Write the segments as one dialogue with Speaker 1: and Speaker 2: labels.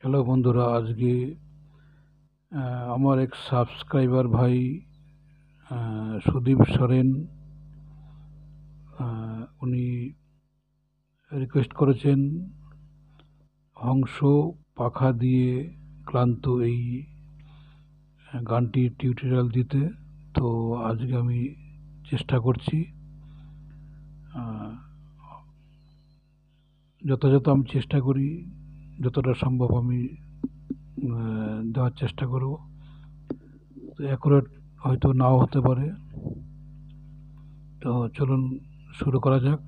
Speaker 1: Hello বন্ধুরা, আজকে আমার এক সাবস্ক্রাইবার ভাই সুদীপ সরেন উনি রিকোয়েস্ট করেছেন হংস পাখা দিয়ে ক্লান্ত এই গানটির টিউটোরিয়াল দিতে। তো আজকে আমি চেষ্টা করছি, যথাযথ আমি চেষ্টা করি, যতটা সম্ভব আমি দেওয়ার চেষ্টা করব। তো অ্যাকুরেট হয়তো নাও হতে পারে। তো চলুন শুরু করা যাক।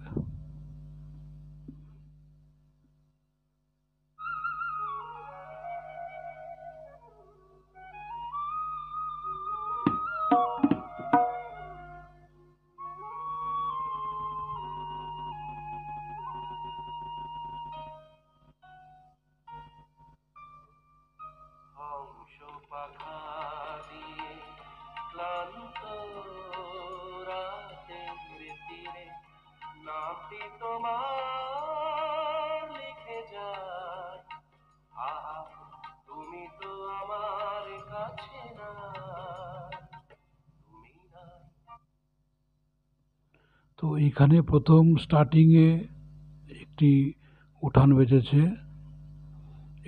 Speaker 2: হংস পাখা দিয়ে ক্লান্ত রাতের তীরে নামটি তোমার লিখে যায়। আহা, তুমি তো আমার কাছে না, তুমি নাই।
Speaker 1: তো এইখানে প্রথম স্টার্টিংয়ে একটি উঠান বেজেছে,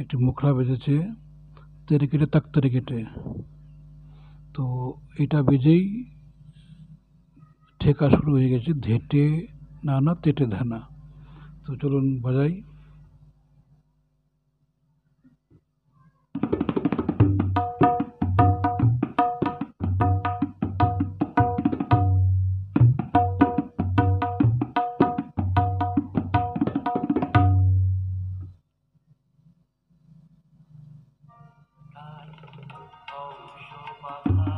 Speaker 1: একটি মুখরা বেজেছে, তেরেকেটে তাক তেরেকেটে। তো এটা বেজেই ঠেকা শুরু হয়ে গেছে, ধেটে না না তেটে ধানা। তো চলুন বাজাই।
Speaker 2: হংস পাখা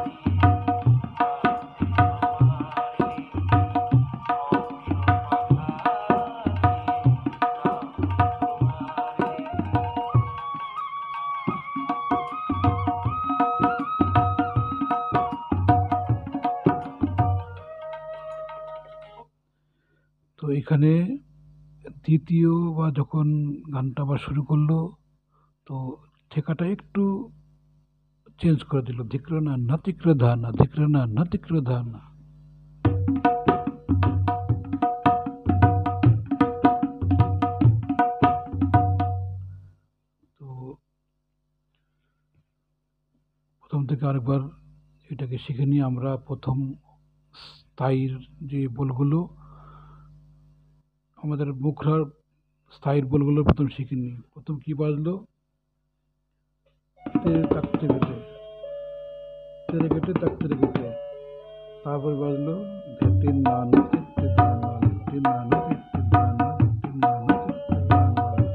Speaker 2: দিয়ে নামটি তোমার লিখি, হংস পাখা দিয়ে নামটি তোমার লিখি।
Speaker 1: তো এখানে দ্বিতীয় বা যখন গানটা আবার শুরু করলো, তো ঠেকাটা একটু চেঞ্জ করে দিল, ধিক্র না না তিক্র ধানা, ধিক্র না না তিক্র ধানা। তো প্রথম থেকে আরেকবার এটাকে শিখে নিয়ে আমরা প্রথম স্থায়ীর যে বোলগুলো, আমাদের মুখরার স্থায়ীর বোলগুলো প্রথম শিখে নিই। প্রথম কি বাজলো? তেরে তাকতে কেটে, তেরে কেটে তাকতে কেটে। তারপর বাজলো ধেটে না না তেটে ধানা, ধেটে না না তেটে ধানা, ধেটে না না তেটে ধানা।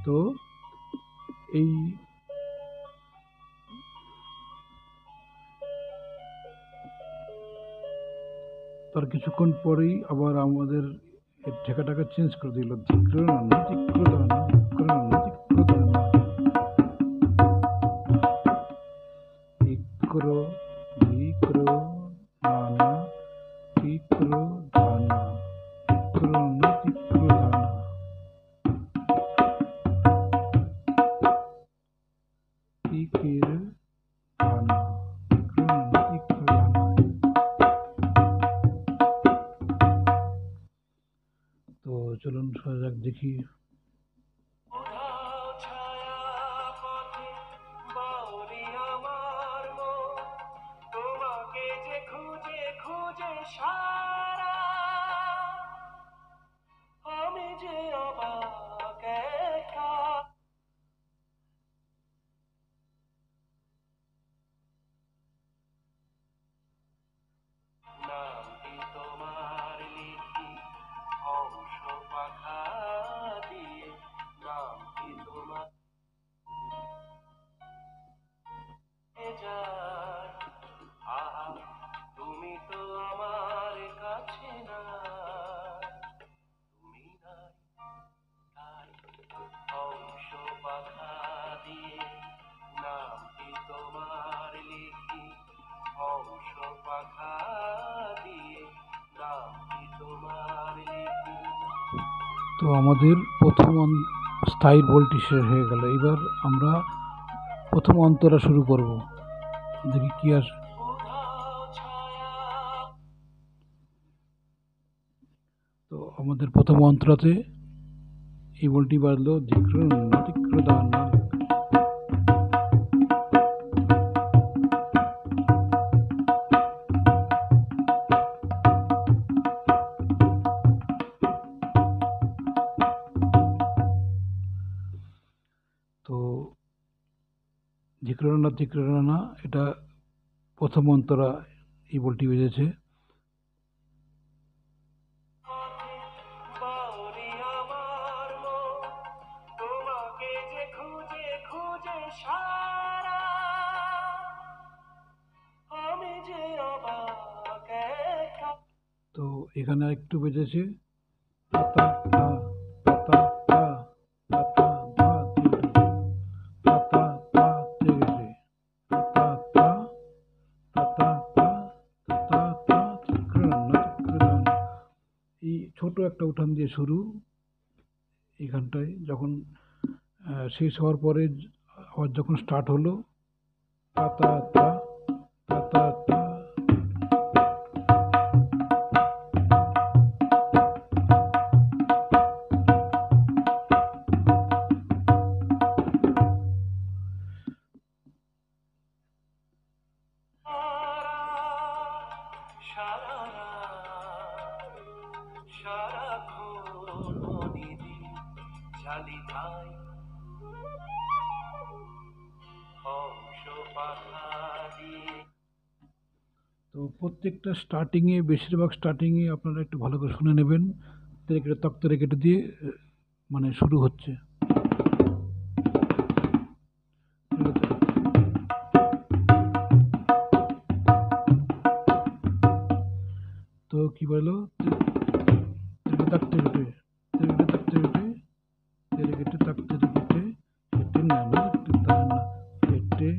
Speaker 1: তো এই তার কিছুক্ষণ পরেই আবার আমাদের এই ঠেকাটাকে চেঞ্জ করে দিল, ধিক্র না না তিক্র ধানা, ধিক্র না না তিক্র ধানা, তিক্র ধিক্র না না তিক্র ধানা, তিক্র না তিক্র ধানা, তিকের ধানা, তিক্র না তিক্র ধানা। তো চলুন শোনা যাক, দেখি।
Speaker 2: উধাও ছায়া পথে বাউরি আমার মন, তোমাকে যে খুঁজে খুঁজে সারা, আমি যে অবাক একা। নামটি তোমার লিখি হংস পাখা দিয়ে, নামটি তোমার যায়। আহা, তুমি তো আমার কাছে না, তুমি নাই। তাই হংস পাখা দিয়ে নামটি তোমার লিখি, হংস পাখা দিয়ে নামটি তোমার লিখি।
Speaker 1: তো আমাদের প্রথম স্থায়ী বলটি শেষ হয়ে গেল। এবার আমরা প্রথম অন্তরা শুরু করব, দেখি কি আসে।
Speaker 2: উধাও ছায়া
Speaker 1: তো আমাদের প্রথম অন্তরাতে এই বলটি বাজলো ধিক্রণ নাতিক্রদান। তো ধিক্রণা তিক্রণা এটা প্রথম অন্তরা এই বলটি বেজেছে।
Speaker 2: পথে বাউরি আমার মন তোমাকে যে খুঁজে খুঁজে সারা আমি যে অবাক একা
Speaker 1: তো এখানে একটু বেজেছে পাতা পা, পাতা পা, পাতা পা, পাতা পা থেকে গেছে পাতা পা, পাতা পা, পাতা পা, তিক্রণ তিক্রণ। এই ছোট একটা উঠান দিয়ে শুরু। এখানটায় যখন শেষ হওয়ার পরে আবার যখন স্টার্ট হলো পাতা তা, পাতা তা।
Speaker 2: সারা সারাক্ষণ দিদি জালি ভাই হংস পাখা দিয়ে
Speaker 1: তো প্রত্যেকটা স্টার্টিংয়ে, বেশিরভাগ স্টার্টিংয়ে আপনারা একটু ভালো করে শুনে নেবেন। তেরে তক্তরে কেটে দিয়ে মানে শুরু হচ্ছে। তো কি বললো তেরে তাকতে কেটে তেরে তাকতে কেটে তেরে কেটে তাকতে কেটে কেটে না না না কেটে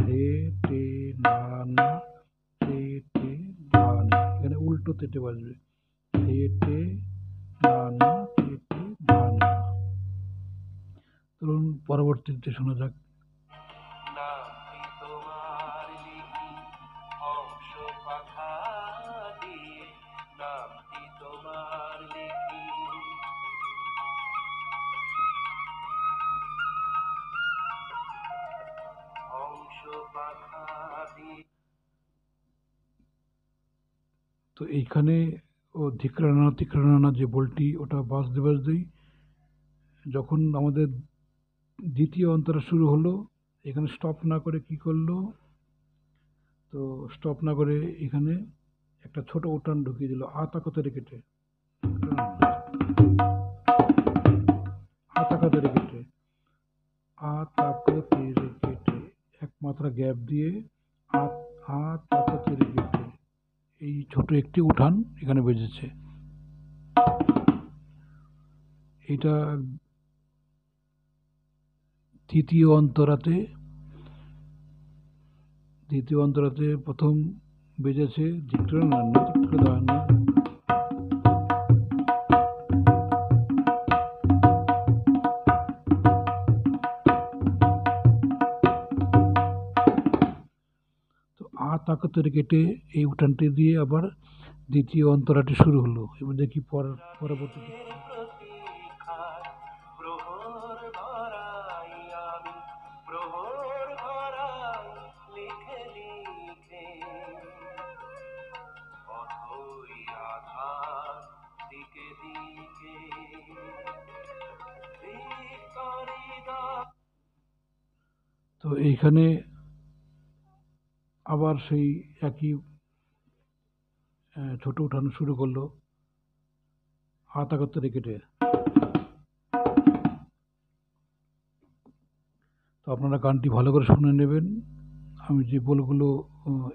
Speaker 1: রে টে না না টে টে না না। এখানে উল্টো তেটে বাজবে রে টে না না টে টে না না। চলুন পরবর্তীতে শোনা যাক।
Speaker 2: নামটি তোমার লিখি হংস পাখা দিয়ে নামটি তোমার লিখি হংস পাখা দিয়ে
Speaker 1: তো এইখানে ও ধিক্রানা তিক্রানা যে বলটি ওটা বাজতে বাজতেই যখন আমাদের দ্বিতীয় অন্তরা শুরু হলো, এখানে স্টপ না করে কি করলো, তো স্টপ না করে এখানে একটা ছোট উঠান ঢুকিয়ে দিল আতাকতের কেটে আতাকতের কেটে আতাকতের কেটে এক মাত্রা গ্যাপ দিয়ে আতাকতের কেটে এই ছোট একটি উঠান এখানে বেজেছে। এটা দ্বিতীয় অন্তরাতে প্রথম বেজেছে ধিক্রণা তিক্রদান। তো তাকতের কেটে এই উঠানটি দিয়ে আবার দ্বিতীয় অন্তরাটি শুরু হলো। এবার দেখি পরবর্তী
Speaker 2: প্রতীক্ষায় প্রহর ভরাই আমি প্রহর ভরাই লিখে লিখে অথই আধার দিকে দিকে
Speaker 1: তো এইখানে আবার সেই একই ছোট উঠানো শুরু করলো আতাকত্তরে কেটে। তো আপনারা গানটি ভালো করে শুনে নেবেন। আমি যে বলগুলো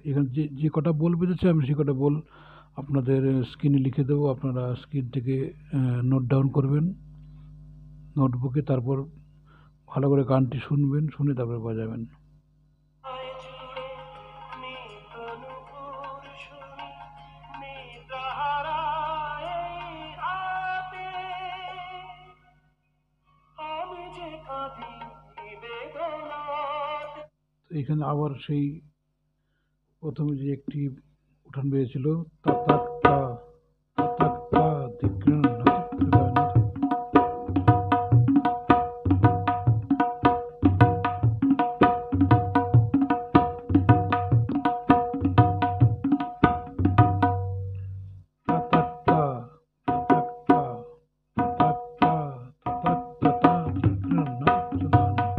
Speaker 1: এখানে যে কটা বল বেজেছে আমি সে কটা বল আপনাদের স্ক্রিনে লিখে দেবো, আপনারা স্ক্রিন থেকে নোট ডাউন করবেন নোটবুকে, তারপর ভালো করে গানটি শুনবেন, শুনে তারপর বাজাবেন। এখানে আবার সেই প্রথমে যে একটি উঠান বেরিয়েছিল তা তাক তা তা তাক তা ধিক্কার নাতিক্কা নাতি। তা তাক তা তা তাক তা তা তাক তা তা তাক তা তা ধিক্কার নাতিক্কা নাতি।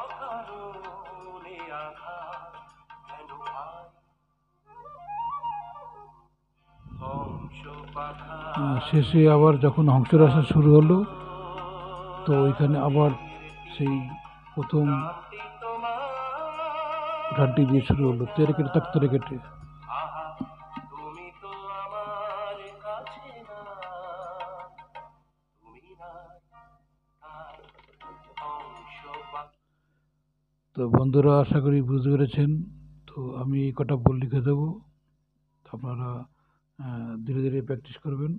Speaker 2: অকারণে আঘাত কেন পাই হংস পাখা
Speaker 1: শেষে আবার যখন হংসরাসা শুরু হলো তো ওইখানে আবার সেই প্রথম
Speaker 2: শান্তি তোমার
Speaker 1: উঠানটি দিয়ে শুরু হলো তেরে কেটে তাক তেরে কেটে।
Speaker 2: আহা তুমি তো আমার কাছে না তুমি না তাই হংস পাখা
Speaker 1: তো বন্ধুরা আশা করি বুঝতে পেরেছেন। তো আমি এই কটা বল লিখে দেবো, তো আপনারা ধীরে ধীরে প্র্যাকটিস করবেন।